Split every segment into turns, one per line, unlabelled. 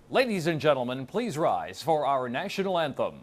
Ladies and gentlemen, please rise for our national anthem.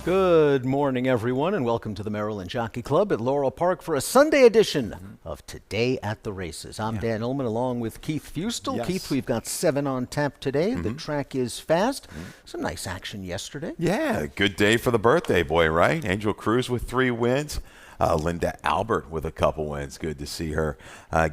Good morning, everyone, and welcome to the Maryland Jockey Club at Laurel Park for a Sunday edition of Today at the Races. I'm Dan Ullman along with Keith Fustel.
Yes.
Keith, we've got 7 on tap today. The track is fast. Some nice action yesterday.
Yeah, good day for the birthday boy, right? Angel Cruz with 3 wins. Linda Albert with a couple wins. Good to see her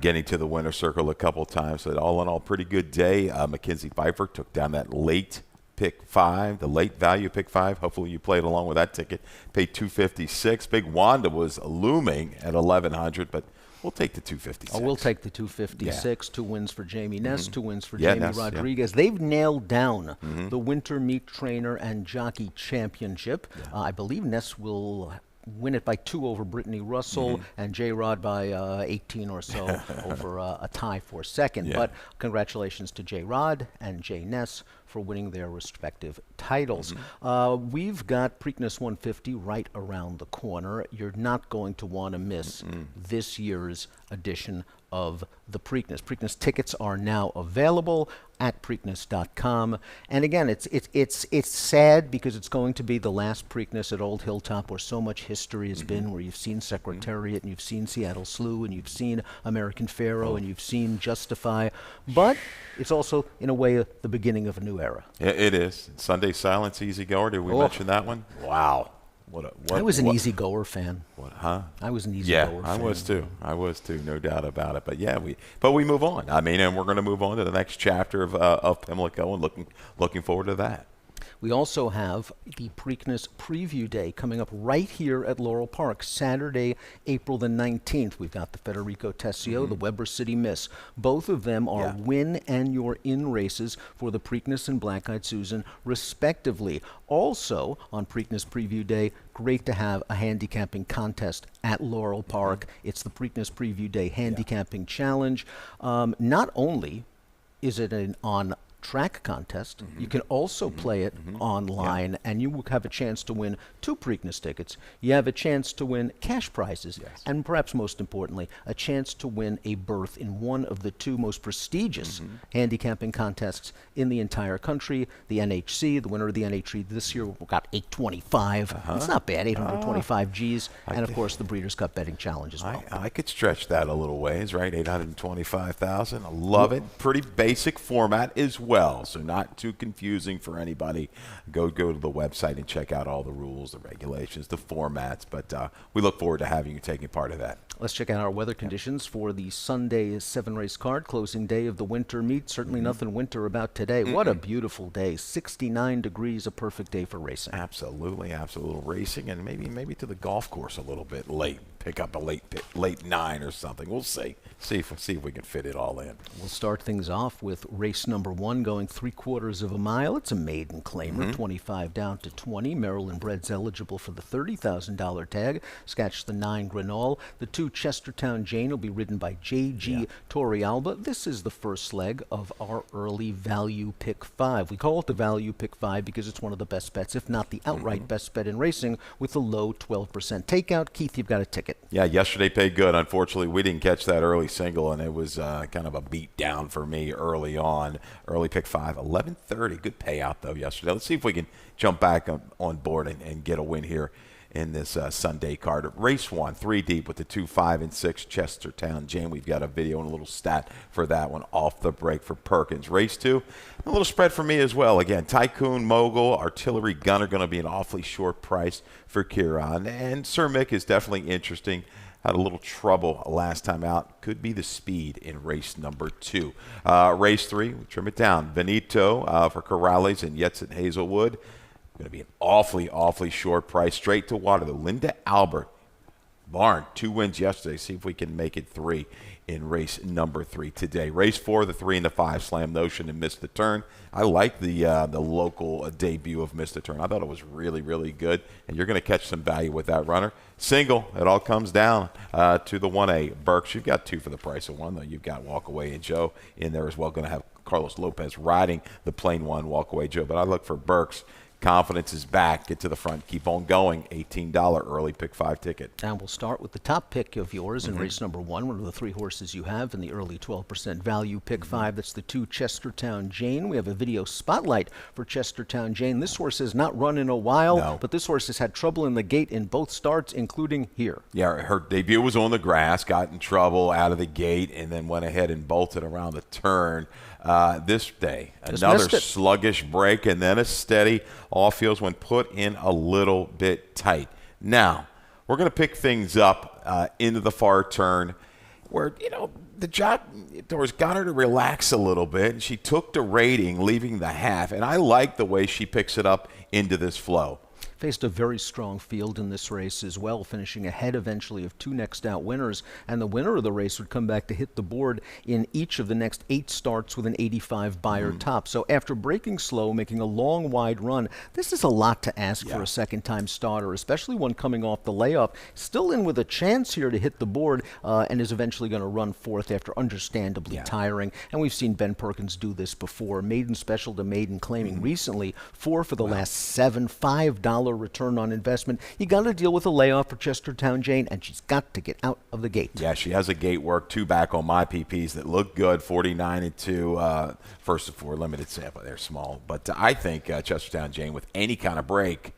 getting to the winner's circle a couple times. So all in all, pretty good day. Mackenzie Pfeiffer took down that late pick 5, the late value pick 5. Hopefully you played along with that ticket. Paid $256. Big Wanda was looming at 1,100, but we'll take the 256.
Oh, we'll take the 256. 2 wins for Jamie Ness, 2 wins for
Yeah,
Jamie
Ness,
Rodriguez. They've nailed down the Winter Meat Trainer and Jockey Championship. I believe Ness will win it by 2 over Brittany Russell, and J-Rod by 18 or so over a tie for second.
Yeah.
But congratulations to J-Rod and Jay Ness for winning their respective titles. We've got Preakness 150 right around the corner. You're not going to want to miss this year's edition of the Preakness. Preakness tickets are now available at Preakness.com. And again, it's sad because it's going to be the last Preakness at Old Hilltop where so much history has been, where you've seen Secretariat and you've seen Seattle Slew and you've seen American Pharaoh and you've seen Justify. But it's also, in a way, the beginning of a new era.
It is. Sunday Silence, Easy Goer. Did we mention that one? Wow.
I was an Easy Goer fan. I was an Easy Goer fan.
I was too, no doubt about it. But yeah, we move on. I mean, and we're going to move on to the next chapter of Pimlico, and looking forward to that.
We also have the Preakness Preview Day coming up right here at Laurel Park, Saturday, April the 19th. We've got the Federico Tessio, the Weber City Miss. Both of them are win and you're in races for the Preakness and Black Eyed Susan, respectively. Also, on Preakness Preview Day, great to have a handicapping contest at Laurel Park. It's the Preakness Preview Day Handicapping Challenge. Not only is it an on-track contest, you can also play it online, and you will have a chance to win 2 Preakness tickets. You have a chance to win cash prizes, and perhaps most importantly, a chance to win a berth in one of the 2 most prestigious handicapping contests in the entire country. The NHC, the winner of the NHC this year, got 825. It's not bad, 825 Gs, and of course the Breeders' Cup Betting Challenge as well.
I could stretch that a little ways, right? 825,000. I love it. Pretty basic format as well, so not too confusing for anybody. Go to the website and check out all the rules, the regulations, the formats. But we look forward to having you taking part of that.
Let's check out our weather conditions for the Sunday 7-race card, closing day of the winter meet. Certainly nothing winter about today. What a beautiful day. 69 degrees, a perfect day for racing.
Absolutely, racing, and maybe to the golf course a little bit late. Pick up a late 9 or something. We'll see. see if we can fit it all in.
We'll start things off with race number 1 going 3/4 of a mile. It's a maiden claimer, 25 down to 20. Maryland bred's eligible for the $30,000 tag. Sketch the 9 Granol. The 2 Chestertown Jane will be ridden by J.G. Torrealba. This is the first leg of our early value pick 5. We call it the value pick 5 because it's one of the best bets, if not the outright best bet in racing, with a low 12% takeout. Keith, you've got a ticket.
Yeah, yesterday paid good. Unfortunately, we didn't catch that early single, and it was kind of a beat down for me early on. Early pick 5, 11:30. Good payout, though, yesterday. Let's see if we can jump back on board and get a win here in this Sunday card. Race 1, 3 deep with the 2, 5, and 6 Chestertown Jane. We've got a video and a little stat for that one off the break for Perkins. Race 2, a little spread for me as well. Again, Tycoon, Mogul, Artillery Gunner going to be an awfully short price for Kieran. And Sir Mick is definitely interesting. Had a little trouble last time out. Could be the speed in race number 2. Race 3, we trim it down. Benito for Corrales and Yetz at Hazelwood. Going to be an awfully short price. Straight to water. The Linda Albert barn, 2 wins yesterday. See if we can make it 3 in race number 3 today. Race 4, the 3 and the 5, Slam Notion and Missed the Turn. I like the local debut of Missed the Turn. I thought it was really good, and you're going to catch some value with that runner. Single, it all comes down to the 1A. Burks, you've got 2 for the price of 1, though. You've got Walk Away and Joe in there as well. Going to have Carlos Lopez riding the plain 1, Walk Away Joe. But I look for Burks. Confidence is back. Get to the front. Keep on going. $18 early pick 5 ticket.
And we'll start with the top pick of yours in race number 1, one of the 3 horses you have in the early 12% value pick 5. That's the 2 Chestertown Jane. We have a video spotlight for Chestertown Jane. This horse has not run in a while, but this horse has had trouble in the gate in both starts, including here.
Yeah, her debut was on the grass, got in trouble out of the gate, and then went ahead and bolted around the turn. This day, another sluggish break and then a steady off-fields when put in a little bit tight. Now, we're going to pick things up into the far turn where, the doors got her to relax a little bit, and she took the rating, leaving the half, and I like the way she picks it up into this flow.
Faced a very strong field in this race as well, finishing ahead eventually of 2 next out winners, and the winner of the race would come back to hit the board in each of the next 8 starts with an 85 Beyer top. So after breaking slow, making a long wide run, this is a lot to ask for a second-time starter, especially one coming off the layoff. Still in with a chance here to hit the board, and is eventually going to run 4th after understandably tiring. And we've seen Ben Perkins do this before. Maiden special to maiden claiming recently 4 for the last 7, $5 return on investment. You got to deal with a layoff for Chestertown Jane, and she's got to get out of the gate.
Yeah, she has a gate work. 2 back on my PPs that look good. 49 and 2. First of 4 limited sample. They're small, but I think Chestertown Jane with any kind of break.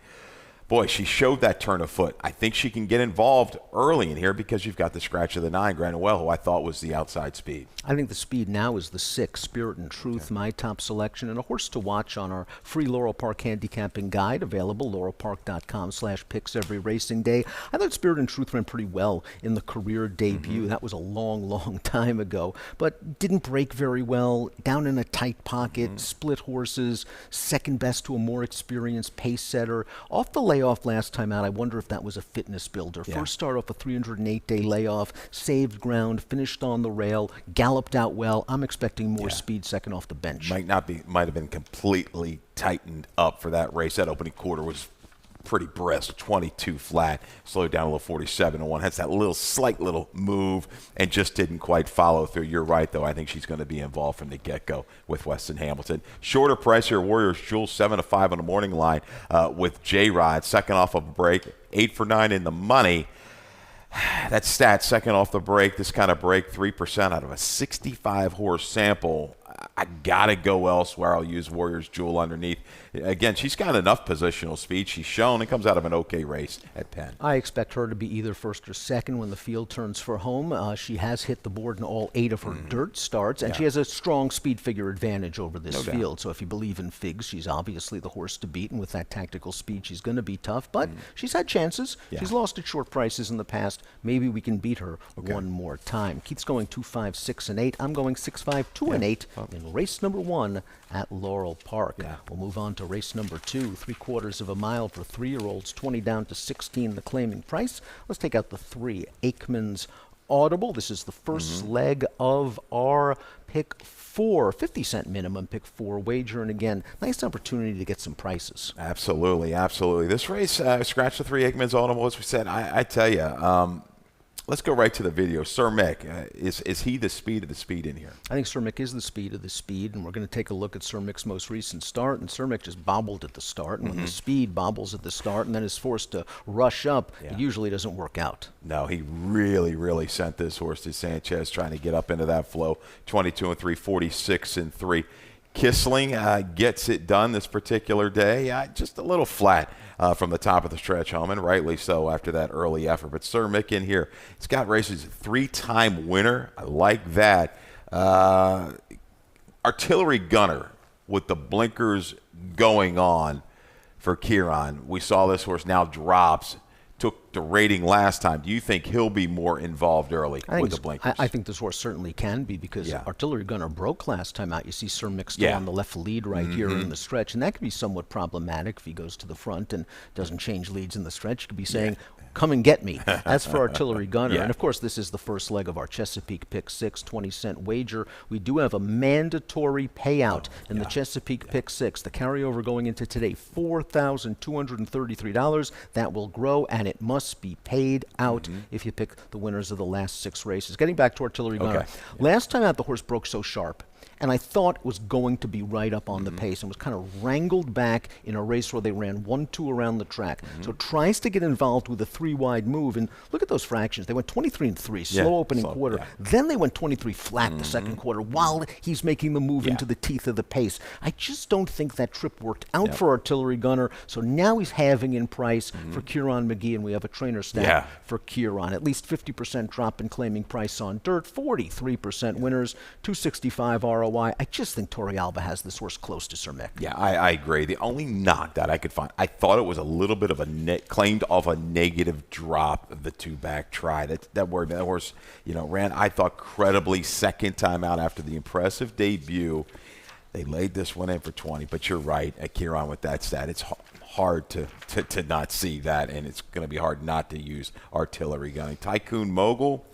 Boy, she showed that turn of foot. I think she can get involved early in here because you've got the scratch of the 9, Granuel, who I thought was the outside speed.
I think the speed now is the 6, Spirit and Truth, my top selection, and a horse to watch on our free Laurel Park handicapping guide, available, laurelpark.com/picks every racing day. I thought Spirit and Truth ran pretty well in the career debut. That was a long time ago, but didn't break very well, down in a tight pocket, split horses, second best to a more experienced pace setter. Off the layoff last time out, I wonder if that was a fitness builder. First start off a 308-day layoff, saved ground, finished on the rail, galloped out well. I'm expecting more speed second off the bench.
Might have been completely tightened up for that race. That opening quarter was pretty brisk, 22 flat, slowed down a little 47-1, has that slight little move and just didn't quite follow through. You're right, though. I think she's going to be involved from the get-go with Weston Hamilton. Shorter price here, Warriors Jewel, 7-5 on the morning line with J-Rod, second off of a break, 8 for 9 in the money. That stat, second off the break, this kind of break, 3% out of a 65-horse sample. I got to go elsewhere. I'll use Warriors Jewel underneath. Again, she's got enough positional speed. She's shown it comes out of an okay race at Penn.
I expect her to be either first or second when the field turns for home. She has hit the board in all 8 of her dirt starts, and she has a strong speed figure advantage over this field. So if you believe in figs, she's obviously the horse to beat, and with that tactical speed, she's going to be tough. But she's had chances. She's lost at short prices in the past. Maybe we can beat her one more time. Keith's going 2, 5, 6, and 8. I'm going 6, 5, 2, and 8 in race number 1 at Laurel Park. We'll move on to race number 2, 3/4 of a mile for 3-year-olds, 20 down to 16, the claiming price. Let's take out the 3, Aikman's Audible. This is the first leg of our pick 4, 50-cent minimum pick 4 wager. And again, nice opportunity to get some prices.
Absolutely, absolutely. This race, scratch the 3 Aikman's Audible, as we said. I tell you, let's go right to the video. Sir Mick, is he the speed of the speed in here?
I think Sir Mick is the speed of the speed, and we're going to take a look at Sir Mick's most recent start. And Sir Mick just bobbled at the start, and when the speed bobbles at the start and then is forced to rush up, it usually doesn't work out.
No, he really, really sent this horse to Sanchez, trying to get up into that flow. 22-3, 46-3. Kissling gets it done this particular day. Just a little flat from the top of the stretch home, and rightly so after that early effort. But Sir Mick in here, he's got races, 3-time winner. I like that. Artillery Gunner with the blinkers going on for Kieran. We saw this horse now drops. Took the rating last time. Do you think he'll be more involved early with the blinkers?
I think this horse certainly can be, because Artillery Gunner broke last time out. You see Sir Mick still on the left lead right here in the stretch, and that could be somewhat problematic if he goes to the front and doesn't change leads in the stretch. He could be saying, come and get me. That's for Artillery Gunner. And, of course, this is the first leg of our Chesapeake Pick 6 20-cent wager. We do have a mandatory payout in the Chesapeake Pick 6. The carryover going into today, $4,233. That will grow, and it must be paid out if you pick the winners of the last 6 races. Getting back to Artillery Gunner. Last time out, the horse broke so sharp, and I thought it was going to be right up on the pace, and was kind of wrangled back in a race where they ran 1-2 around the track. So it tries to get involved with a 3-wide move, and look at those fractions. They went 23-3, slow opening quarter. Then they went 23 flat the second quarter while he's making the move into the teeth of the pace. I just don't think that trip worked out for Artillery Gunner, so now he's halving in price for Kieran McGee, and we have a trainer stat for Kieran. At least 50% drop in claiming price on dirt, 43% winners, 265 ROI. I just think Torrealba has this horse close to Sir Mick.
Yeah, I agree. The only knock that I could find, I thought it was a little bit of a claimed off a negative drop of the 2-back try. That worried me. That horse, ran, I thought, credibly second time out after the impressive debut. They laid this one in for 20, but you're right, Kieran, with that stat. It's hard to not see that, and it's going to be hard not to use Artillery Gunning. Tycoon Mogul,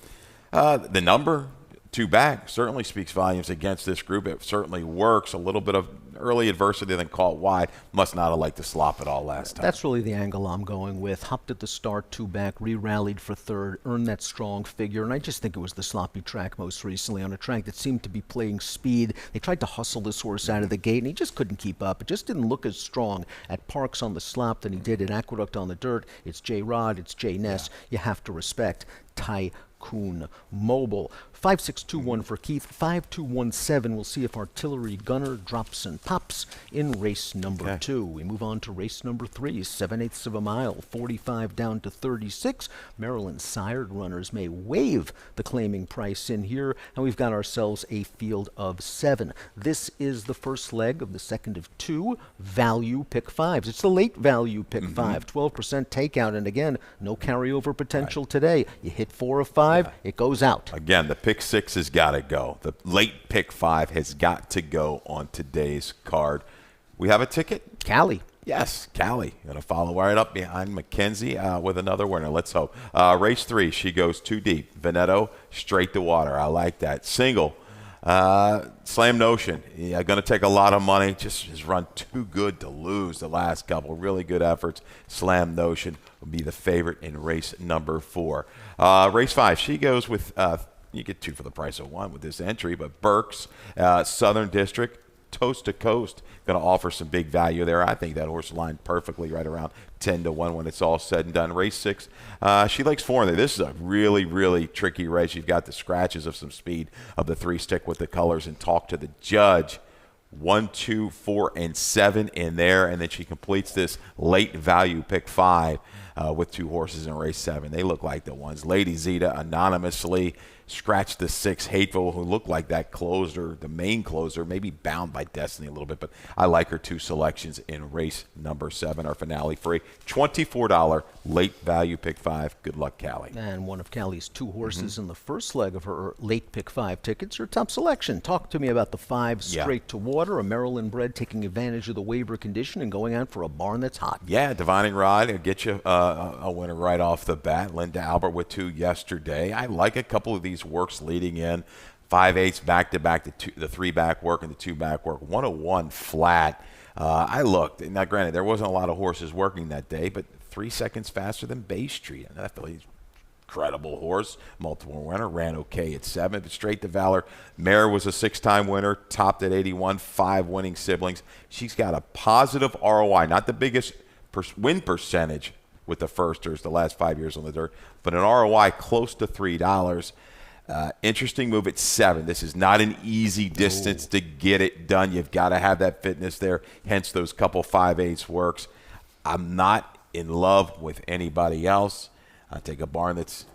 the number 2-back certainly speaks volumes against this group. It certainly works. A little bit of early adversity, then caught wide. Must not have liked to slop it all last time.
That's really the angle I'm going with. Hopped at the start, 2-back, re-rallied for third, earned that strong figure, and I just think it was the sloppy track most recently, on a track that seemed to be playing speed. They tried to hustle this horse out of the gate, and he just couldn't keep up. It just didn't look as strong at Parks on the slop than he did at Aqueduct on the dirt. It's J. Rod, it's J. Ness. You have to respect Tycoon Mobile. 5621 for Keith, 5217. We'll see if Artillery Gunner drops and pops in race number 2. We move on to race number 3, 7/8 of a mile, 45 down to 36. Maryland sired runners may waive the claiming price in here, and we've got ourselves a field of 7. This is the first leg of the second of 2 value pick 5s. It's the late value pick 5, 12% takeout, and again, no carryover potential today. You hit 4 of 5, it goes out.
Again, the pick 6 has got to go. The late pick 5 has got to go on today's card. We have a ticket?
Callie.
Yes, Callie. Going to follow right up behind Mackenzie with another winner. Let's hope. Race 3, she goes too deep. Veneto, straight to water. I like that. Single. Slam Notion. Yeah, going to take a lot of money. Just has run too good to lose the last couple. Really good efforts. Slam Notion will be the favorite in race number 4. Race 5, she goes with you get 2 for the price of 1 with this entry, but Burks, Southern District, Toast to Coast, going to offer some big value there. I think that horse lined perfectly right around 10-1 when it's all said and done. Race 6, she likes 4 in there. This is a really, really tricky race. You've got the scratches of some speed of the 3. Stick with the colors and talk to the judge. 1, 2, 4, and 7 in there, and then she completes this late value pick 5 with 2 horses in race 7. They look like the ones. Lady Zeta anonymously scratched the 6, Hateful, who looked like that closer, the main closer, maybe bound by destiny a little bit, but I like her 2 selections in race number 7, our finale free. $24 late value pick 5. Good luck, Callie.
And one of Callie's 2 horses in the first leg of her late pick 5 tickets, her top selection. Talk to me about the 5 straight to water, a Maryland bred taking advantage of the waiver condition and going out for a barn that's hot.
Yeah, Divining Rod will get you a winner right off the bat. Linda Albert with 2 yesterday. I like a couple of these works leading in. 5/8 back-to-back, the 3-back work and the 2-back work. 101 flat. I looked. Now, granted, there wasn't a lot of horses working that day, but 3 seconds faster than Bay Street. And I feel he's incredible horse, multiple winner, ran okay at 7, but straight to Valor. Mare was a 6-time winner, topped at 81, 5 winning siblings. She's got a positive ROI, not the biggest win percentage with the firsters the last 5 years on the dirt, but an ROI close to $3. Interesting move at 7. This is not an easy distance to get it done. You've got to have that fitness there, hence those couple 5/8 works. I'm not in love with anybody else. I take a barn that's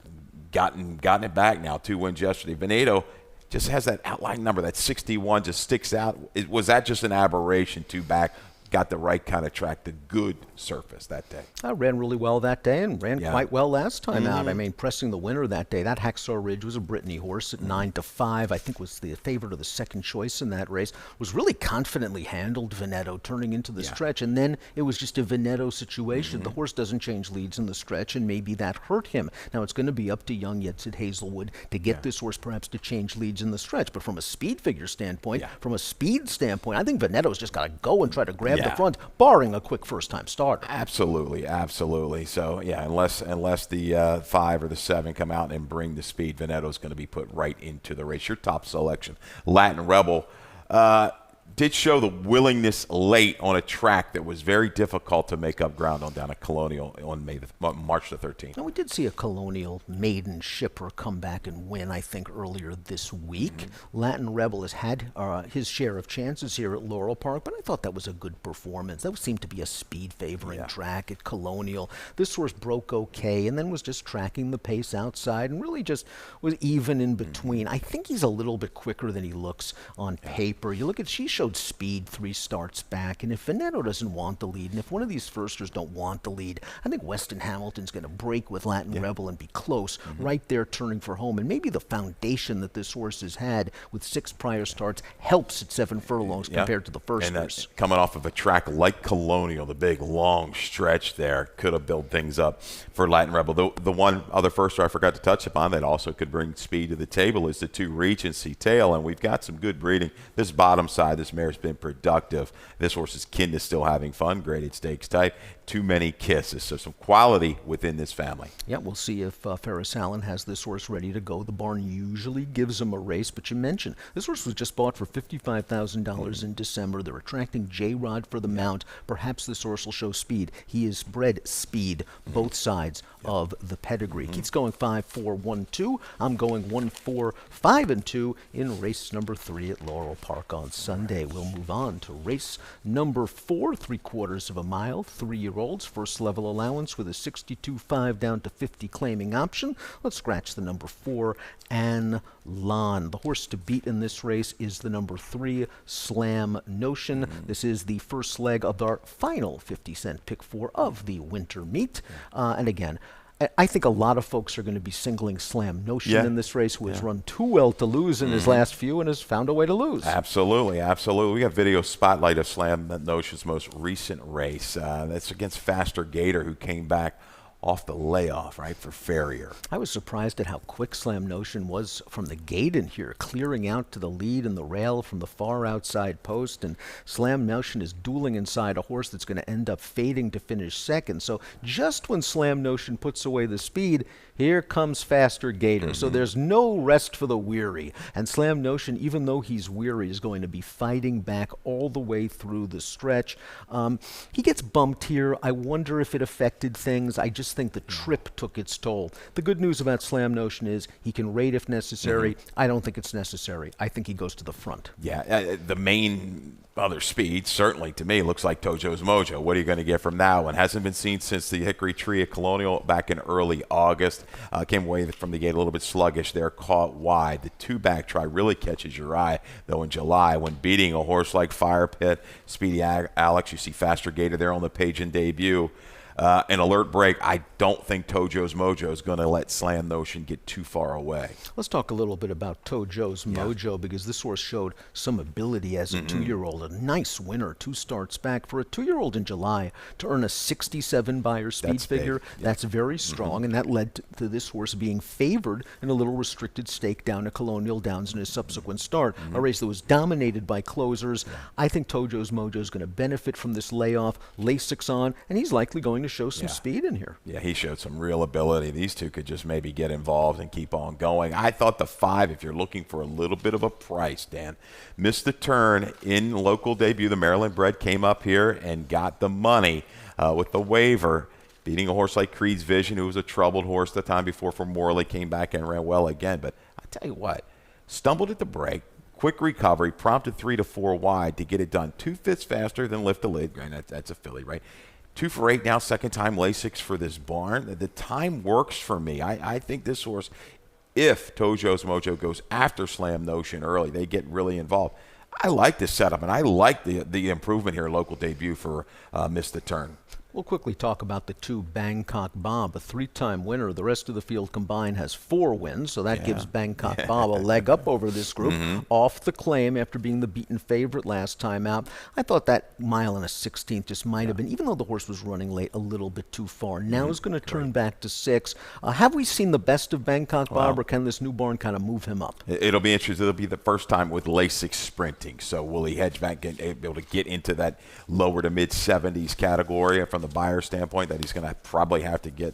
gotten it back now. 2 wins yesterday. Veneto just has that outline number. That 61 just sticks out. Was that just an aberration? 2 back. Got the right kind of track, the good surface that day.
I ran really well that day and ran quite well last time out. I mean, pressing the winner that day. That Hacksaw Ridge was a Brittany horse at 9-5. I think was the favorite of the second choice in that race. Was really confidently handled Veneto turning into the stretch, and then it was just a Veneto situation. The horse doesn't change leads in the stretch, and maybe that hurt him. Now it's going to be up to young Yetsid Hazelwood to get this horse perhaps to change leads in the stretch. But from a speed figure standpoint, from a speed standpoint, I think Veneto's just got to go and try to grab the front, barring a quick first-time starter.
Absolutely. So, unless the 5 or the 7 come out and bring the speed, Veneto's going to be put right into the race. Your top selection, Latin Rebel, did show the willingness late on a track that was very difficult to make up ground on down at Colonial on March the 13th.
Now, we did see a Colonial maiden shipper come back and win, I think, earlier this week. Latin Rebel has had his share of chances here at Laurel Park, but I thought that was a good performance. That seemed to be a speed-favoring track at Colonial. This horse broke okay and then was just tracking the pace outside and really just was even in between. I think he's a little bit quicker than he looks on paper. You look at, she showed speed 3 starts back, and if Veneto doesn't want the lead, and if one of these firsters don't want the lead, I think Weston Hamilton's going to break with Latin Rebel and be close right there turning for home. And maybe the foundation that this horse has had with 6 prior starts helps at 7 furlongs compared to the firsters.
And coming off of a track like Colonial, the big long stretch there could have built things up for Latin Rebel. The one other firster I forgot to touch upon that also could bring speed to the table is the 2 Regency Tail, and we've got some good breeding. This bottom side, this mare's been productive. This horse's kin is still having fun, graded stakes type. Too many kisses, so some quality within this family.
Yeah, we'll see if Ferris Allen has this horse ready to go. The barn usually gives him a race, but you mentioned this horse was just bought for $55,000 in December. They're attracting J-Rod for the mount. Perhaps this horse will show speed. He is bred speed, both sides of the pedigree. Keith's going 5-4-1-2. I'm going 1-4-5-2 in race number 3 at Laurel Park on Sunday. We'll move on to race number 4, 3/4 of a mile, 3-year-olds. First level allowance with a 62.5 down to 50 claiming option. Let's scratch the number 4, Ann Lon. The horse to beat in this race is the number 3, Slam Notion. This is the first leg of our final 50-cent pick 4 of the winter meet. And again, I think a lot of folks are going to be singling Slam Notion in this race, who has run too well to lose in his last few and has found a way to lose.
Absolutely. We got video spotlight of Slam Notion's most recent race. That's against Faster Gator, who came back off the layoff, right, for Farrier.
I was surprised at how quick Slam Notion was from the gate in here, clearing out to the lead and the rail from the far outside post, and Slam Notion is dueling inside a horse that's going to end up fading to finish second. So just when Slam Notion puts away the speed, here comes Faster Gator. So there's no rest for the weary, and Slam Notion, even though he's weary, is going to be fighting back all the way through the stretch. He gets bumped here. I wonder if it affected things. I just think the trip took its toll. The good news about Slam Notion is he can rate if necessary. I don't think it's necessary. I think he goes to the front.
Yeah, the main other speed, certainly to me, looks like Tojo's Mojo. What are you going to get from that one? Hasn't been seen since the Hickory Tree at Colonial back in early August. Came away from the gate a little bit sluggish there, caught wide. The 2-back try really catches your eye, though, in July when beating a horse like Fire Pit, Speedy Alex. You see Faster Gator there on the page in debut. an alert break. I don't think Tojo's Mojo is going to let Slam Notion get too far away.
Let's talk a little bit about Tojo's Mojo, because this horse showed some ability as a 2-year-old. A nice winner, 2 starts back. For a 2-year-old in July to earn a 67 Beyer speed
That's
figure,
big.
that's very strong, and that led to this horse being favored in a little restricted stake down at Colonial Downs in his subsequent start, a race that was dominated by closers. I think Tojo's Mojo is going to benefit from this layoff. Lasix on, and he's likely going to show some speed in here.
Yeah, he showed some real ability. These two could just maybe get involved and keep on going. I thought the 5, if you're looking for a little bit of a price, Dan, missed the turn in local debut. The Maryland bred came up here and got the money with the waiver, beating a horse like Creed's Vision, who was a troubled horse the time before for Morley, came back and ran well again. But I tell you what, stumbled at the break. Quick recovery, prompted 3 to 4 wide to get it done 2 fifths faster than Lift the Lid. That's a filly, right? 2 for 8 now, second time Lasix for this barn. The time works for me. I think this horse, if Tojo's Mojo goes after Slam Notion early, they get really involved. I like this setup, and I like the improvement here, local debut for Miss the Turn.
We'll quickly talk about the 2 Bangkok Bob, a 3-time winner. The rest of the field combined has 4 wins, so that gives Bangkok Bob a leg up over this group. Off the claim after being the beaten favorite last time out. I thought that mile and a 16th just might have been, even though the horse was running late, a little bit too far. Now it's going to turn back to 6. Have we seen the best of Bangkok Bob, or can this new barn kind of move him up?
It'll be interesting. It'll be the first time with Lasix sprinting. So will he hedge back and be able to get into that lower to mid 70s category from the buyer standpoint that he's going to probably have to get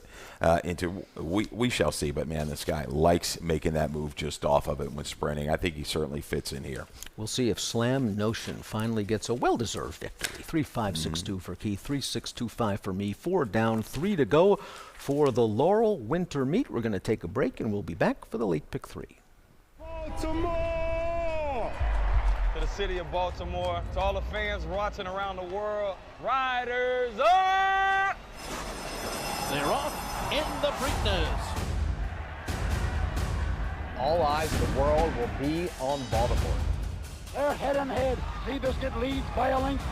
into? We shall see. But man, this guy likes making that move just off of it when sprinting. I think he certainly fits in here.
We'll see if Slam Notion finally gets a well-deserved victory. 3-5-6-2 for Keith, 3-6-2-5 for me. 4 down, 3 to go for the Laurel Winter Meet. We're going to take a break, and we'll be back for the late pick 3.
Baltimore! To the city of Baltimore, to all the fans watching around the world, Riders up!
They're off in the Preakness.
All eyes of the world will be on Baltimore.
They're head and head. Seabiscuit leads by a length.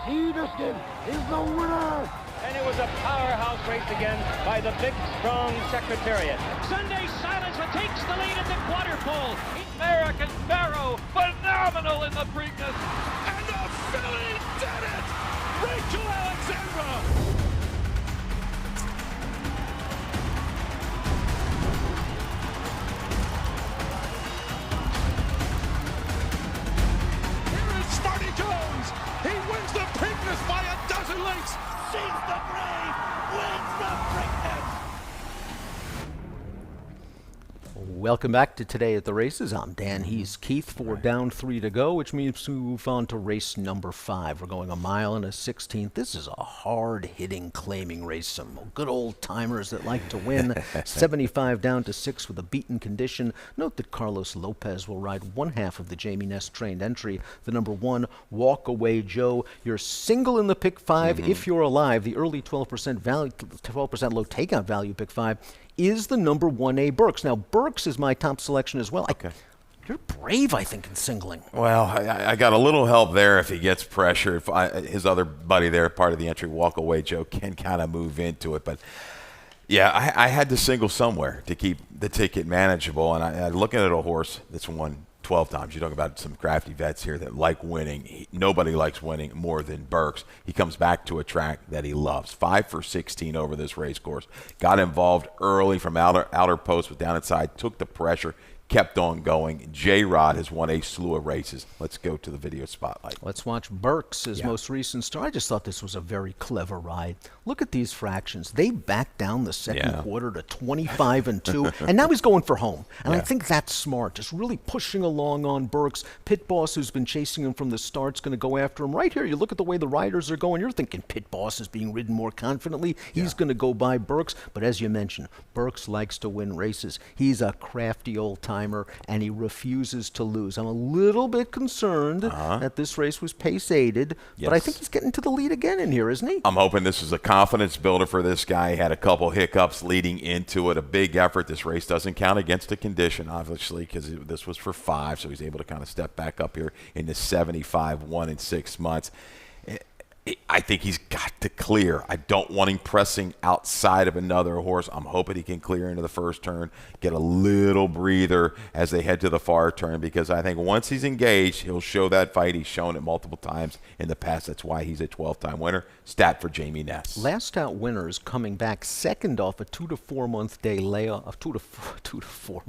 Seabiscuit is the winner.
And it was a powerhouse race again by the big, strong Secretariat.
Sunday Silence takes the lead at the quarter pole.
American Pharaoh, phenomenal in the Preakness.
And the filly did it! Rachel Alexandra! Here is Smarty Jones! He wins the Preakness by a dozen lengths!
She's the brave, wins the Preakness.
Welcome back to Today at the Races. I'm Dan. He's Keith. 4 down, 3 to go, which means we move on to race number 5. We're going a mile and a 16th. This is a hard-hitting claiming race. Some good old-timers that like to win. 75 down to 6 with a beaten condition. Note that Carlos Lopez will ride one half of the Jamie Ness trained entry. The number 1, Walk Away Joe. You're single in the pick 5 if you're alive. The early 12% value, 12% low takeout value pick 5 is the number 1A Burks. Now, Burks is my top selection as well.
Okay.
You're brave, I think, in singling.
Well, I got a little help there if he gets pressure. If his other buddy there, part of the entry, Walk Away Joe, can kind of move into it. But, yeah, I had to single somewhere to keep the ticket manageable. And I looking at a horse that's won 12 times. You're talking about some crafty vets here that like winning. Nobody likes winning more than Burks. He comes back to a track that he loves. 5 for 16 over this race course. Got involved early from outer post with down inside, took the pressure, kept on going. J-Rod has won a slew of races. Let's go to the video spotlight.
Let's watch Burks' most recent start. I just thought this was a very clever ride. Look at these fractions. They backed down the second quarter to 25-2, and now he's going for home. And I think that's smart, just really pushing along on Burks. Pit Boss, who's been chasing him from the start, is going to go after him. Right here, you look at the way the riders are going. You're thinking Pit Boss is being ridden more confidently. He's going to go by Burks. But as you mentioned, Burks likes to win races. He's a crafty old timer, and he refuses to lose. I'm a little bit concerned that this race was pace-aided, but I think he's getting to the lead again in here, isn't he?
I'm hoping this is a confidence builder for this guy. He had a couple hiccups leading into it, a big effort. This race doesn't count against the condition, obviously, because this was for 5, so he's able to kind of step back up here into 75, 1 in 6 months. I think he's got to clear. I don't want him pressing outside of another horse. I'm hoping he can clear into the first turn, get a little breather as they head to the far turn, because I think once he's engaged, he'll show that fight. He's shown it multiple times in the past. That's why he's a 12-time winner. Stat for Jamie Ness.
Last out winners coming back second off a 2 to 4 month day layoff, 2 to 4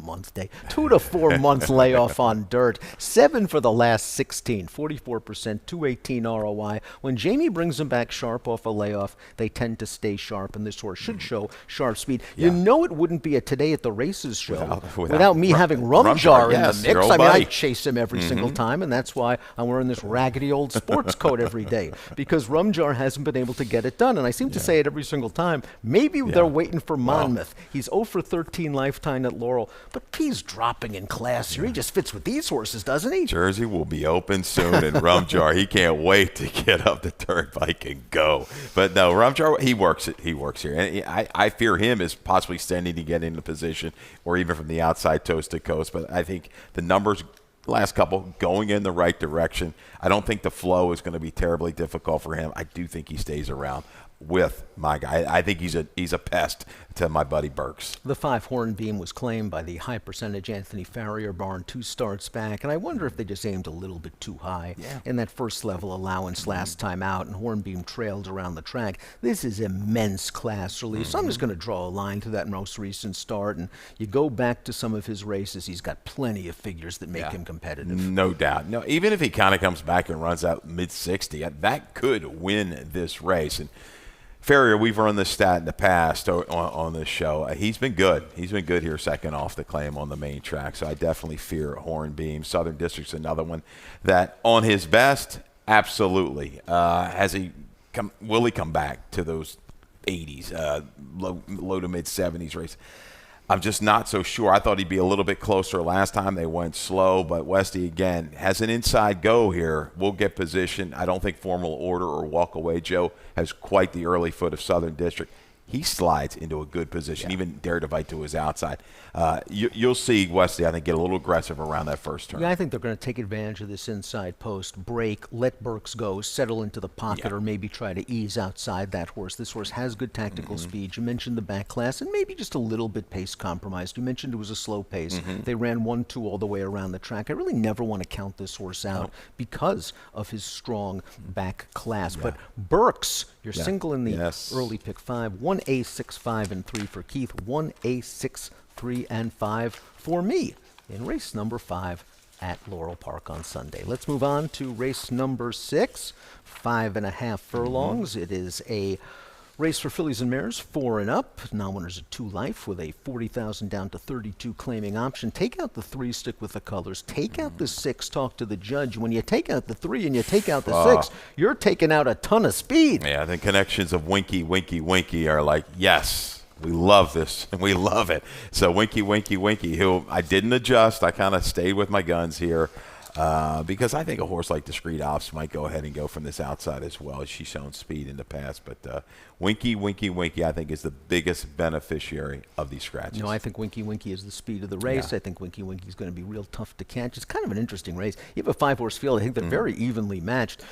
month layoff on dirt. 7 for the last 16, 44%, 218 ROI. When Jamie brings them back sharp off a layoff, they tend to stay sharp, and this horse should show sharp speed.
Yeah.
You know it wouldn't be a Today at the Races show
without
me having Rumjar in
yes,
the mix.
your old
I mean, I
buddy.
chase him every single time, and that's why I'm wearing this raggedy old sports coat every day, because Rumjar hasn't been able to get it done. And I seem to say it every single time. Maybe they're waiting for Monmouth. He's 0 for 13 lifetime at Laurel, but he's dropping in class here. He just fits with these horses, doesn't he?
Jersey will be open soon, and Rumjar, he can't wait to get up the turnpike and go. But no, Rumjar, he works it. He works here. And I fear him as possibly standing to get into position, or even from the outside toast to coast. But I think the numbers last couple going in the right direction. I don't think the flow is going to be terribly difficult for him. I do think he stays around with my guy. I think he's a pest to my buddy Burks.
The 5 Hornbeam was claimed by the high percentage Anthony Farrier barn 2 starts back, and I wonder if they just aimed a little bit too high in that first level allowance last time out, and Hornbeam trailed around the track. This is immense class release, so I'm just going to draw a line to that most recent start, and you go back to some of his races, he's got plenty of figures that make him competitive.
No doubt. No, even if he kind of comes back and runs out mid-60, that could win this race. And Farrier, we've run this stat in the past on this show. He's been good. He's been good here second off the claim on the main track. So I definitely fear Hornbeam. Southern District's another one that on his best, absolutely. Will he come back to those 80s, low to mid 70s race? I'm just not so sure. I thought he'd be a little bit closer last time. They went slow, but Westy, again, has an inside go here. We'll get position. I don't think formal order or walk away. Joe has quite the early foot of Southern District. He slides into a good position, even dare to bite to his outside. You'll see Westy, I think, get a little aggressive around that first turn.
Yeah, I think they're going to take advantage of this inside post, break, let Burks go, settle into the pocket, or maybe try to ease outside that horse. This horse has good tactical speed. You mentioned the back class, and maybe just a little bit pace compromised. You mentioned it was a slow pace. They ran 1-2 all the way around the track. I really never want to count this horse out because of his strong back class. But Burks, you're single in the early pick 5, 1A, 6, 5, and 3 for Keith, 1A, 6, 3, and 5 for me in race number 5 at Laurel Park on Sunday. Let's move on to race number 6, 5.5 furlongs. It is a race for fillies and mares, 4 and up. Non-winners at 2 life with a 40,000 down to 32 claiming option. Take out the 3, stick with the colors. Take out the 6, talk to the judge. When you take out the 3 and you take out the 6, you're taking out a ton of speed.
Yeah, the connections of Winky, Winky, Winky are like, yes, we love this and we love it. So Winky, Winky, Winky, who I didn't adjust. I kind of stayed with my guns here. Because I think a horse like Discreet Ops might go ahead and go from this outside as well. She's shown speed in the past. But Winky, Winky, Winky, I think, is the biggest beneficiary of these scratches.
No, I think Winky Winky is the speed of the race. I think Winky Winky is going to be real tough to catch. It's kind of an interesting race. You have a 5-horse field. I think they're very evenly matched.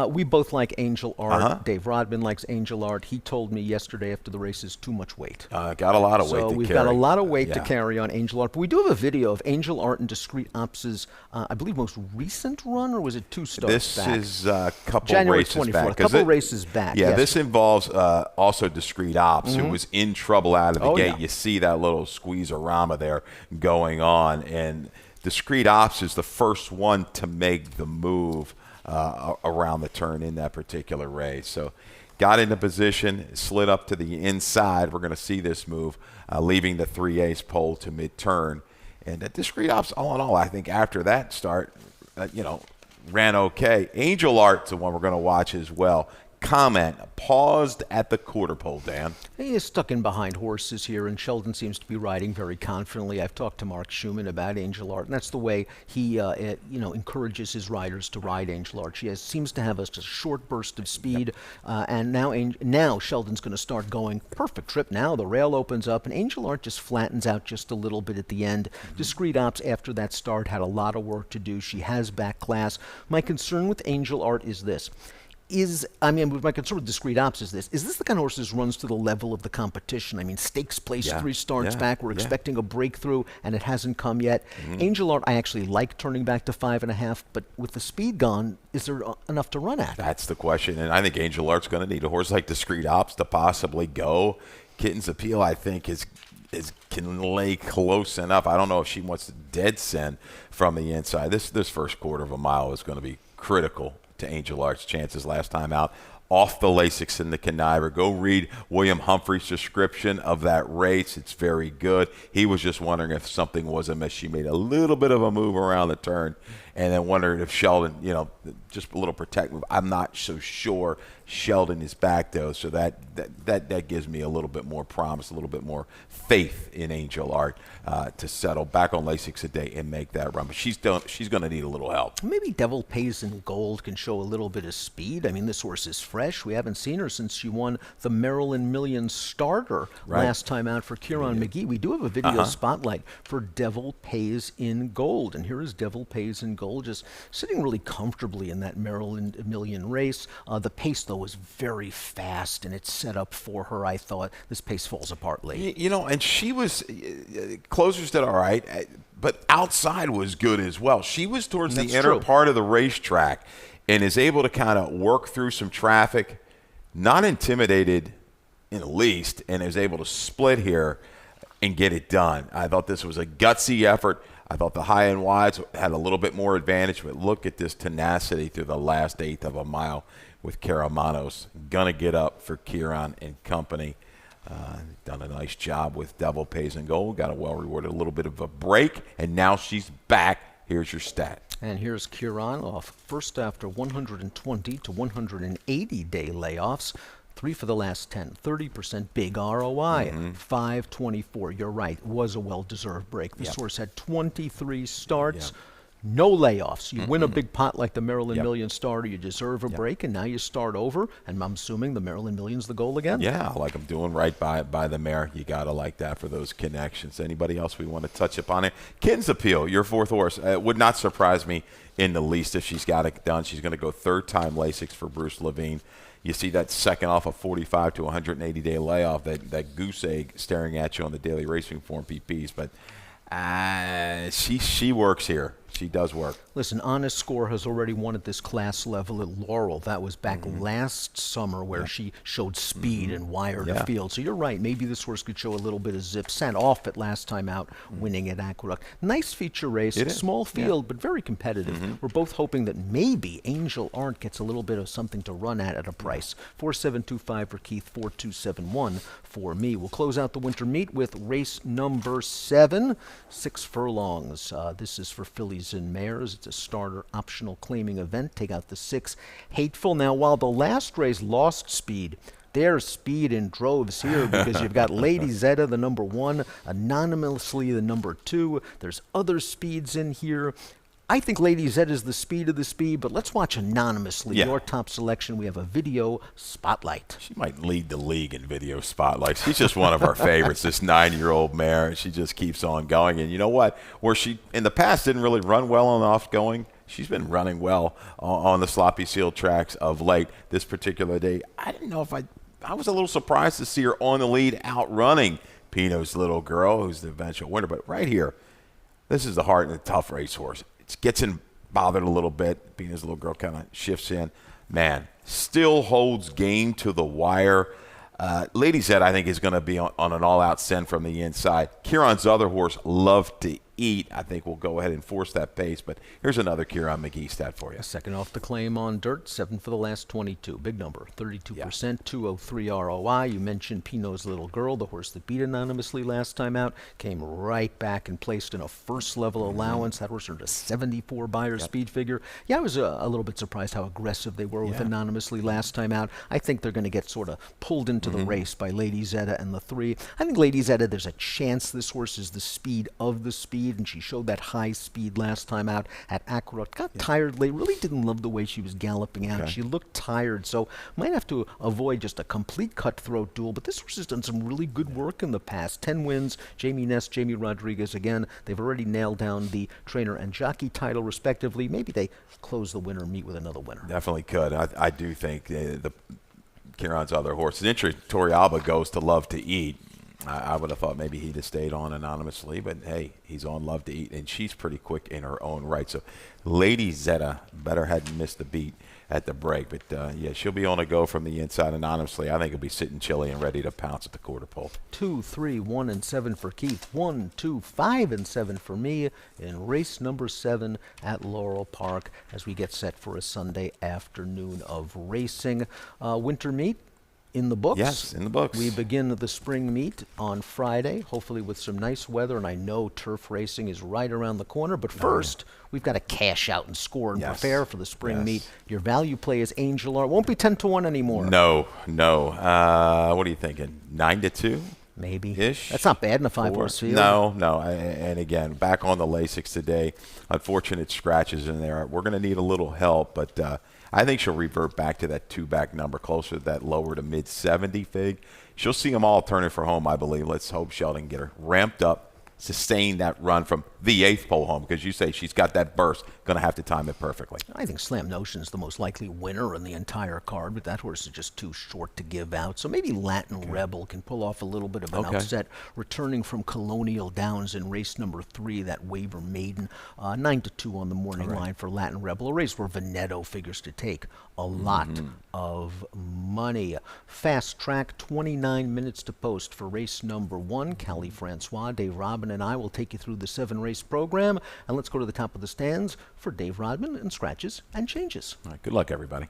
We both like Angel Art. Dave Rodman likes Angel Art. He told me yesterday after the race is too much weight.
Got a lot of weight to carry.
So we've got a lot of weight to carry on Angel Art. But we do have a video of Angel Art and Discreet Ops' I believe most recent run, or was it 2 starts back?
This is a couple
January
races
24th,
back.
a couple races back.
Yeah, this involves also Discreet Ops, who was in trouble out of the gate.
Yeah.
You see that little squeeze-a-rama there going on, and Discreet Ops is the first one to make the move around the turn in that particular race. So got into position, slid up to the inside. We're going to see this move, leaving the 3/8 pole to mid-turn. And Discreet Ops, all in all, I think after that start, ran okay. Angel Art's the one we're going to watch as well. Comment, paused at the quarter pole, Dan.
He is stuck in behind horses here, and Sheldon seems to be riding very confidently. I've talked to Mark Schumann about Angel Art, and that's the way he encourages his riders to ride Angel Art. She seems to have a short burst of speed, and now Sheldon's going to start going. Perfect trip now. The rail opens up, and Angel Art just flattens out just a little bit at the end. Discreet Ops, after that start, had a lot of work to do. She has back class. My concern with Angel Art is this. my concern with Discreet Ops is this the kind of horse that runs to the level of the competition? I mean, stakes place 3 starts back. We're expecting a breakthrough, and it hasn't come yet. Angel Art, I actually like turning back to 5.5, but with the speed gone, is there enough to run at?
That's the question, and I think Angel Art's going to need a horse like Discreet Ops to possibly go. Kitten's Appeal, I think, can lay close enough. I don't know if she wants to dead send from the inside. This first quarter of a mile is going to be critical to Angel Art's chances last time out. Off the Lasix and the conniver. Go read William Humphrey's description of that race. It's very good. He was just wondering if something was amiss. She made a little bit of a move around the turn and then wondered if Sheldon, just a little protect move. I'm not so sure Sheldon is back, though, so that gives me a little bit more promise, a little bit more faith in Angel Art to settle back on Lasix a day and make that run. But she's going to need a little help.
Maybe Devil Pays in Gold can show a little bit of speed. I mean, this horse is fresh. We haven't seen her since she won the Maryland Million starter last time out for Kieran McGee. We do have a video spotlight for Devil Pays in Gold, and here is Devil Pays in Gold just sitting really comfortably in that Maryland Million race. The pace, though, was very fast, and it's set up for her. I thought this pace falls apart late.
And she was closers did all right, but outside was good as well. She was towards the inner part of the racetrack and is able to kind of work through some traffic, not intimidated in the least, and is able to split here and get it done. I thought this was a gutsy effort. I thought the high and wides had a little bit more advantage, but look at this tenacity through the last eighth of a mile with Caramanos. Gonna get up for Kieran and company. Done a nice job with Devil Pays in Gold. Got a well-rewarded, a little bit of a break, and now she's back. Here's your stat.
And here's Kieran off first after 120 to 180 day layoffs. 3 for the last 10, 30% big ROI, 524. You're right, was a well-deserved break. The source had 23 starts, no layoffs. You win a big pot like the Maryland Million starter, you deserve a break, and now you start over, and I'm assuming the Maryland Million's the goal again?
Yeah, like I'm doing right by the mare. You got to like that for those connections. Anybody else we want to touch upon it? Kitten's Appeal, your fourth horse. Would not surprise me in the least if she's got it done. She's going to go third-time Lasix for Bruce Levine. You see that second off a 45 to 180-day layoff, that goose egg staring at you on the daily racing form PPs. But she works here. She does work.
Listen, Honest Score has already won at this class level at Laurel. That was back last summer where she showed speed and wired the field. So you're right. Maybe this horse could show a little bit of zip. Sent off it last time out, winning at Aqueduct. Nice feature race. Small field, but very competitive. We're both hoping that maybe Angel Art gets a little bit of something to run at a price. 4725 for Keith, 4271 for me. We'll close out the winter meet with race number 7, 6 furlongs. This is for fillies and mares. It's a starter optional claiming event. Take out the 6 Hateful. Now, while the last race lost speed, there's speed in droves here because you've got Lady Zeta, the number 1, anonymously the number 2. There's other speeds in here. I think Lady Zeta is the speed of the speed, but let's watch anonymously. Your top selection. We have a video spotlight.
She might lead the league in video spotlights. She's just one of our favorites, this 9-year-old mare. She just keeps on going. And you know what? Where she, in the past, didn't really run well on off going, she's been running well on the sloppy sealed tracks of late. This particular day, I didn't know if I was a little surprised to see her on the lead outrunning Pino's Little Girl, who's the eventual winner. But right here, this is the heart and the tough racehorse. Gets in bothered a little bit. Pina's Little Girl kind of shifts in. Man, still holds game to the wire. Lady Zed, I think, is going to be on an all-out send from the inside. Kieran's other horse, Love to Eat, I think will go ahead and force that pace. But here's another Kieran McGee stat for you.
Second off the claim on dirt, 7 for the last 22. Big number, 32%, 203 ROI. You mentioned Pino's Little Girl, the horse that beat anonymously last time out, came right back and placed in a first-level allowance. That horse earned a 74 buyer speed figure. Yeah, I was a little bit surprised how aggressive they were with anonymously last time out. I think they're going to get sort of pulled into the race by Lady Zeta and the 3. I think Lady Zeta, there's a chance this horse is the speed of the speed. speed, and she showed that high speed last time out at Aqueduct. Got tired late. Really didn't love the way she was galloping out. She looked tired, so might have to avoid just a complete cutthroat duel. But this horse has done some really good work in the past. 10 wins. Jamie Ness, Jamie Rodriguez. Again, they've already nailed down the trainer and jockey title, respectively. Maybe they close the winner and meet with another winner.
Definitely could. I do think the Kieran's other horse. It's interesting. Torrealba goes to Love to Eat. I would have thought maybe he'd have stayed on anonymously, but hey, he's on Love to Eat, and she's pretty quick in her own right. So Lady Zeta better hadn't missed the beat at the break. But, yeah, she'll be on a go from the inside anonymously. I think he'll be sitting chilly and ready to pounce at the quarter pole.
2, 3, 1, and 7 for Keith. 1, 2, 5, and 7 for me in race number 7 at Laurel Park as we get set for a Sunday afternoon of racing. Winter meet in the books.
Yes, in the books.
We begin the spring meet on Friday, hopefully with some nice weather, and I know turf racing is right around the corner. But first, we've got to cash out and score and prepare for the spring meet. Your value play is Angel R. It won't be 10-1 anymore.
No. What are you thinking? 9-2?
Maybe.
Ish.
That's not bad in a 5-horse field.
No. And again, back on the Lasix today. Unfortunate scratches in there. We're going to need a little help, but I think she'll revert back to that 2-back number, closer to that lower to mid-70 fig. She'll see them all turning for home, I believe. Let's hope Sheldon get her ramped up, sustain that run from the 8th pole home, because you say she's got that burst, going to have to time it perfectly.
I think Slam Notion's the most likely winner in the entire card, but that horse is just too short to give out. So maybe Latin Rebel can pull off a little bit of an upset, returning from Colonial Downs in race number 3, that Waiver Maiden. 9-2 on the morning line for Latin Rebel, a race where Veneto figures to take a lot of money. Fast track, 29 minutes to post for race number 1. Callie Francois, Dave Rodman, and I will take you through the 7-race program. And let's go to the top of the stands for Dave Rodman and scratches and changes.
All right, good luck, everybody.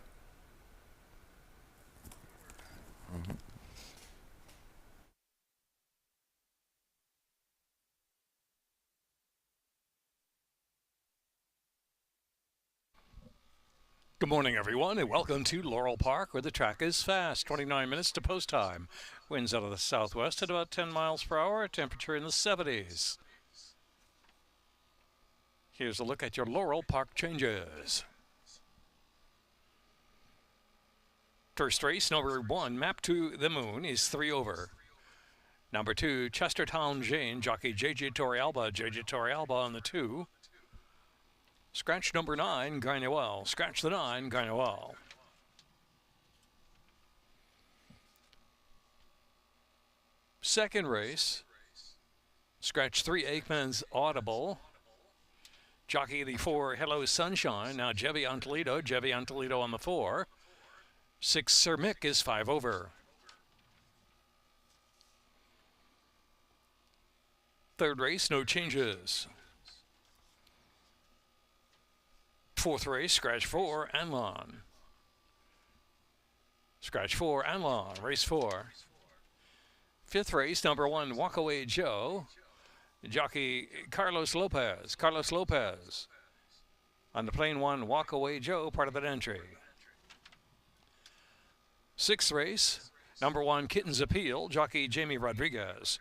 Good morning, everyone, and welcome to Laurel Park, where the track is fast. 29 minutes to post time. Winds out of the southwest at about 10 miles per hour, temperature in the 70s. Here's a look at your Laurel Park changes. First race, number 1, Map to the Moon, is 3 over. Number 2, Chestertown Jane, jockey J.J. Torrealba on the 2. Scratch number 9, Garnewell. Scratch the 9, Garnewell. Second race, scratch 3, Aikman's Audible. Jockey the 4, Hello Sunshine. Now Jevy Antolito on the 4. 6, Sir Mick is 5 over. Third race, no changes. Fourth race, scratch 4, Anlon. Scratch 4, Anlon, race 4. Fifth race, number 1, Walkaway Joe. Jockey Carlos Lopez. On the plain 1, Walkaway Joe, part of that entry. Sixth race, number 1, Kitten's Appeal. Jockey Jamie Rodriguez.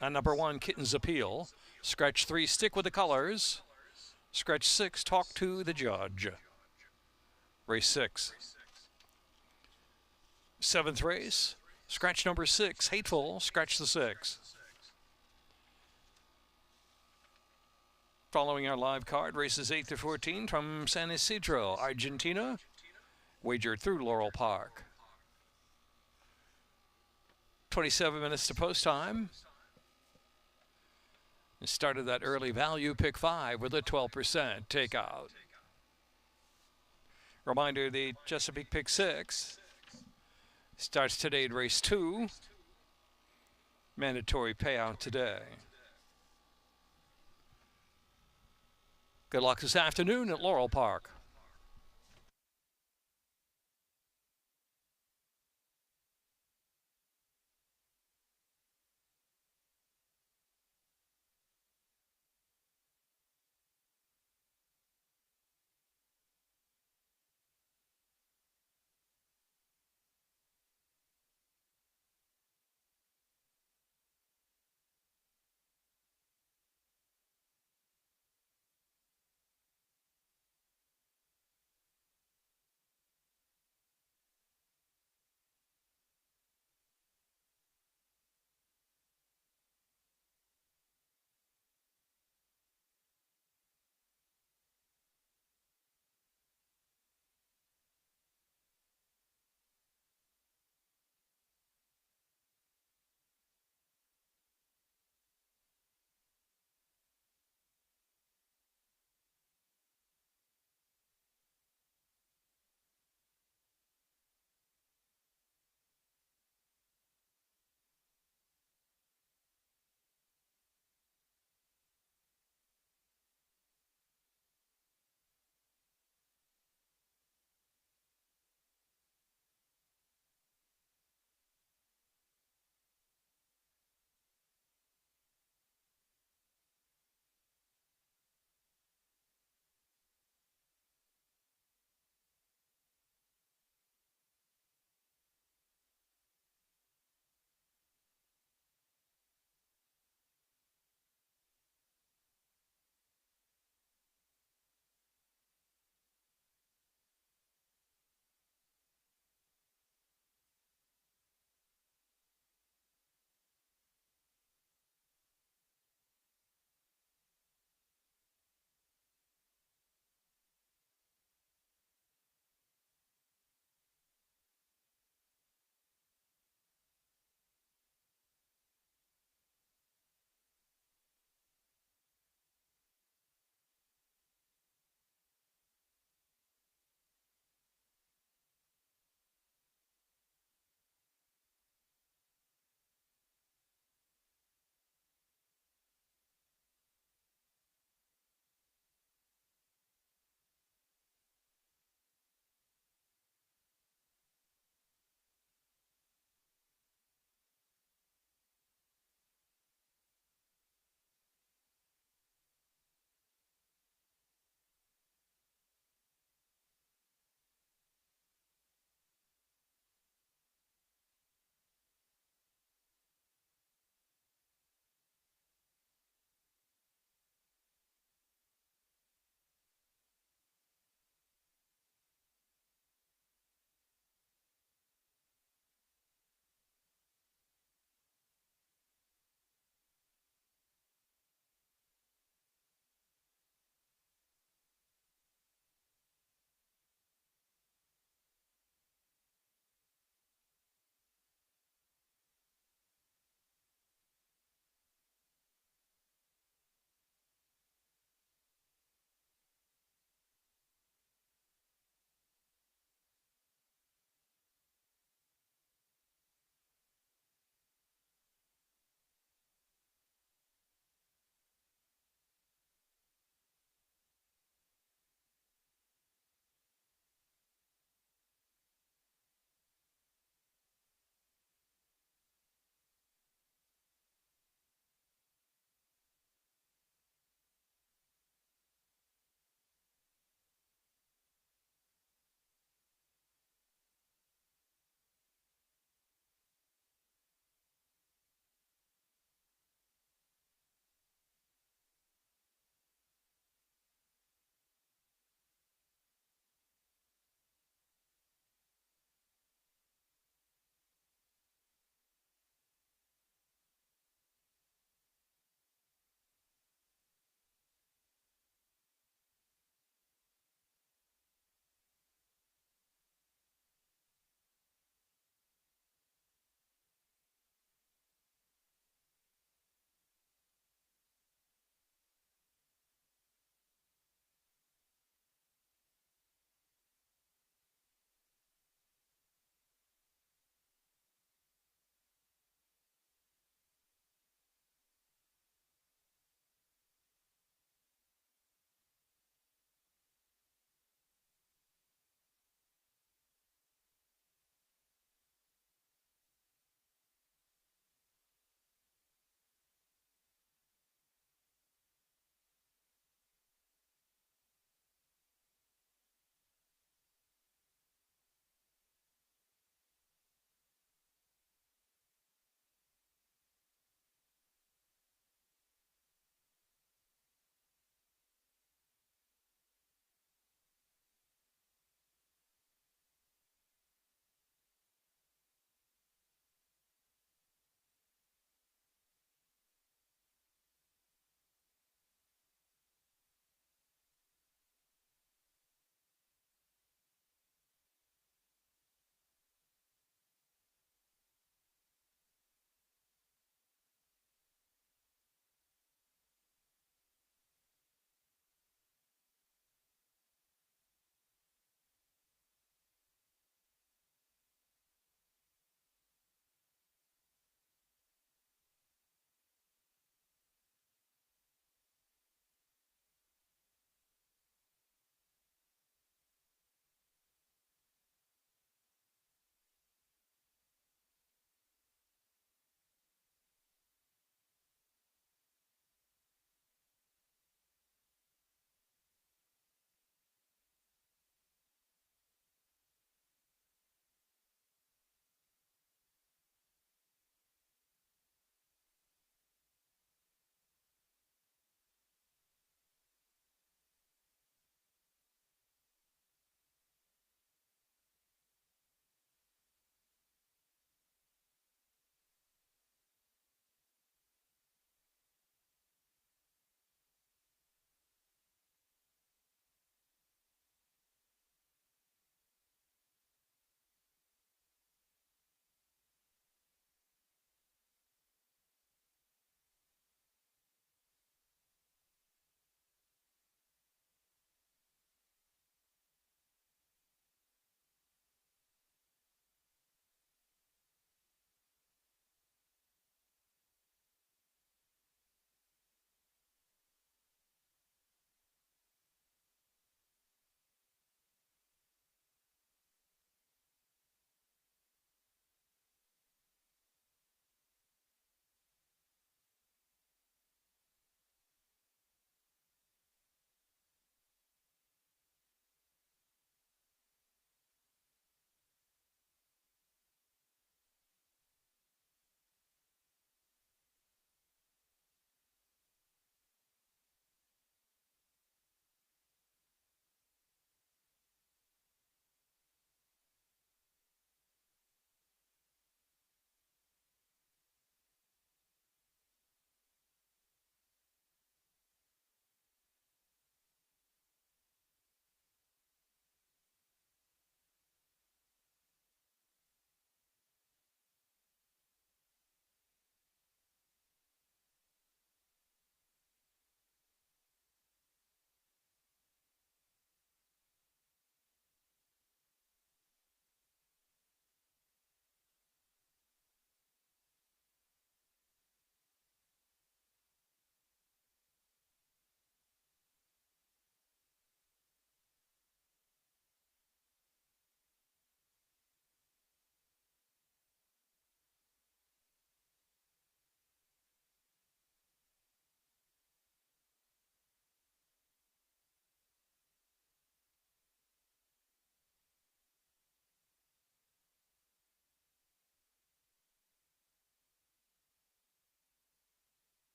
And number 1, Kitten's Appeal. Scratch 3, Stick with the Colors. Scratch 6, Talk to the Judge. Race 6. Seventh race, scratch number 6, Hateful. Scratch the 6. Following our live card, races 8 to 14 from San Isidro, Argentina. Wagered through Laurel Park. 27 minutes to post time. And started that early value pick 5 with a 12% takeout. Reminder, the Chesapeake pick 6 starts today at race 2. Mandatory payout today. Good luck this afternoon at Laurel Park.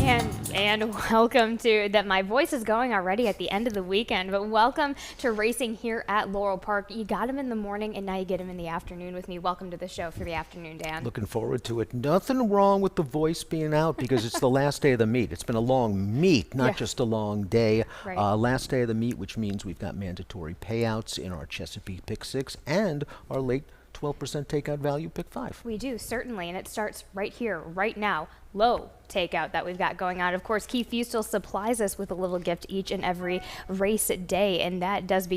And welcome to that. My voice is going already at the end of the weekend, but welcome to racing here at Laurel Park. You got him in the morning, and now you get him in the afternoon with me. Welcome to the show for the afternoon, Dan.
Looking forward to it. Nothing wrong with the voice being out because it's the last day of the meet. It's been a long meet, not just a long day.
Right.
Last day of the meet, which means we've got mandatory payouts in our Chesapeake Pick 6 and our late 12% takeout value Pick 5.
We do, certainly, and it starts right here, right now. Low takeout that we've got going on. Of course, Keith Fustel supplies us with a little gift each and every race day, and that does